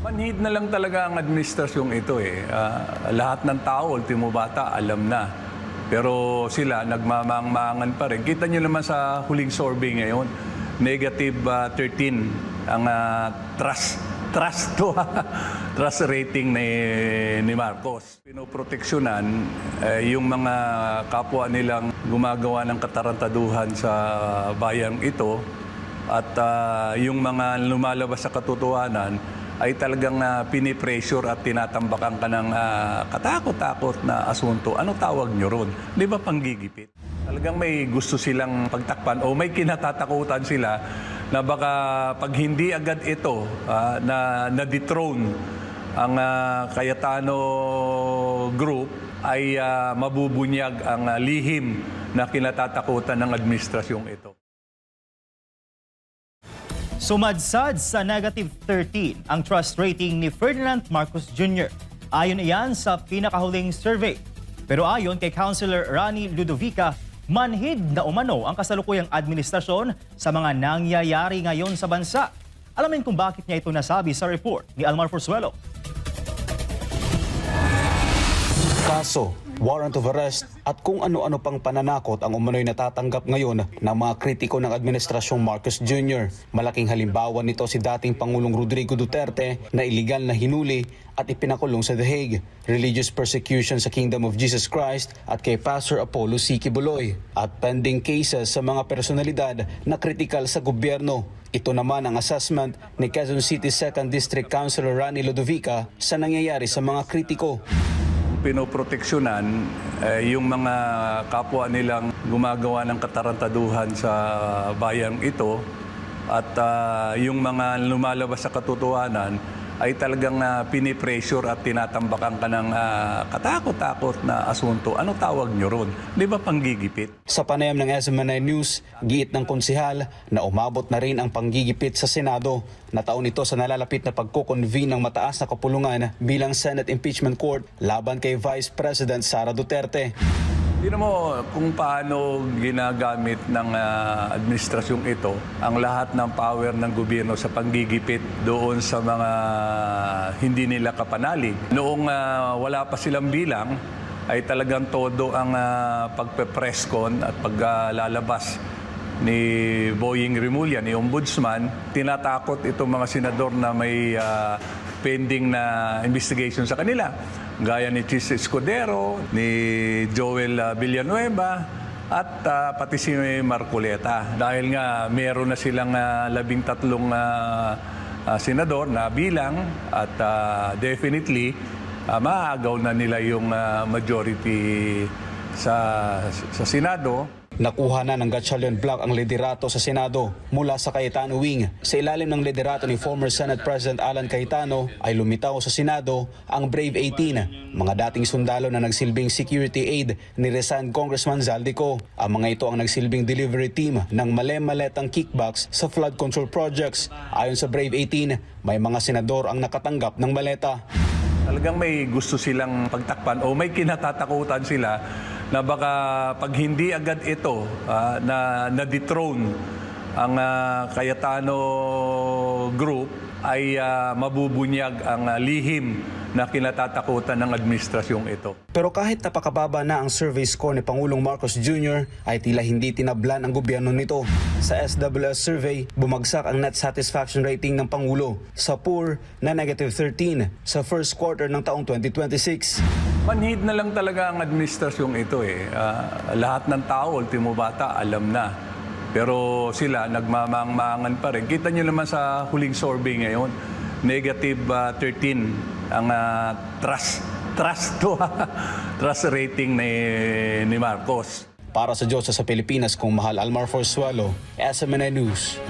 Manhid na lang talaga ang administrasyong ito eh. Lahat ng tao, ultimo bata, alam na. Pero sila, nagmamangmangan pa rin. Kita nyo naman sa huling survey ngayon, negative 13 ang trust rating ni Marcos. Pinoproteksyonan yung mga kapwa nilang gumagawa ng katarantaduhan sa bayang ito at yung mga lumalabas sa katotohanan ay talagang pinipressure at tinatambakan ka ng katakot-takot na asunto. Ano tawag nyo ron? Di ba panggigipit? Talagang may gusto silang pagtakpan o may kinatatakutan sila na baka pag hindi agad ito na-dethrone ang Cayetano Group ay mabubunyag ang lihim na kinatatakutan ng administrasyong ito. Sumadsad sa negative 13 ang trust rating ni Ferdinand Marcos Jr. Ayon iyan sa pinakahuling survey. Pero ayon kay Councilor Rani Ludovica, manhid na umano ang kasalukuyang administrasyon sa mga nangyayari ngayon sa bansa. Alamin kung bakit niya ito nasabi sa report ni Almar Forzuelo. Kaso, warrant of arrest at kung ano-ano pang pananakot ang umano'y natatanggap ngayon ng mga kritiko ng Administrasyong Marcos Jr. Malaking halimbawa nito si dating Pangulong Rodrigo Duterte na iligal na hinuli at ipinakulong sa The Hague, religious persecution sa Kingdom of Jesus Christ at kay Pastor Apollo C. Quiboloy at pending cases sa mga personalidad na kritikal sa gobyerno. Ito naman ang assessment ni Quezon City 2nd District Councilor Rani Ludovica sa nangyayari sa mga kritiko. Pinoproteksyonan yung mga kapwa nilang gumagawa ng katarantaduhan sa bayang ito at yung mga lumalabas sa katotohanan ay talagang pinipressure at tinatambakan ka ng katakot-takot na asunto. Ano tawag nyo ron? Di ba panggigipit? Sa panayam ng SMNI News, giit ng konsehal na umabot na rin ang panggigipit sa Senado. Nataon ito sa nalalapit na pagko-convene ng mataas na kapulungan bilang Senate Impeachment Court laban kay Vice President Sara Duterte. Tignan mo kung paano ginagamit ng administrasyong ito ang lahat ng power ng gobyerno sa panggigipit doon sa mga hindi nila kapanalig. Noong wala pa silang bilang, ay talagang todo ang pagpe-presscon at paglalabas ni Boying Rimulya, ni Ombudsman. Tinatakot itong mga senador na may pending na investigation sa kanila. Gaya ni Chis Escudero, ni Joel Villanueva, at pati si Marcoleta. Dahil nga meron na silang 13 senador na bilang at definitely maaagaw na nila yung majority sa Senado. Nakuha na ng Gatchalian Bloc ang liderato sa Senado mula sa Cayetano Wing. Sa ilalim ng liderato ni former Senate President Alan Cayetano ay lumitaw sa Senado ang Brave 18, mga dating sundalo na nagsilbing security aid ni resigned Congressman Zaldico. Ang mga ito ang nagsilbing delivery team ng male-maletang kickbacks sa flood control projects. Ayon sa Brave 18, may mga senador ang nakatanggap ng maleta. Talagang may gusto silang pagtakpan o may kinatatakutan sila na baka pag hindi agad ito na-dethrone ang Cayetano Group ay mabubunyag ang lihim na kinatatakutan ng administrasyong ito. Pero kahit napakababa na ang survey score ni Pangulong Marcos Jr. ay tila hindi tinablan ang gobyerno nito. Sa SWS survey, bumagsak ang net satisfaction rating ng Pangulo sa poor na negative 13 sa first quarter ng taong 2026. Manhid na lang talaga ang administrasyong ito eh. Lahat ng tao, ultimo bata, alam na. Pero sila, nagmamangmangan pa rin. Kita nyo naman sa huling survey ngayon, negative 13 ang trust rating ni Marcos. Para sa Diyos sa Pilipinas, kung Mahal Almar Forzuelo, SMNI News.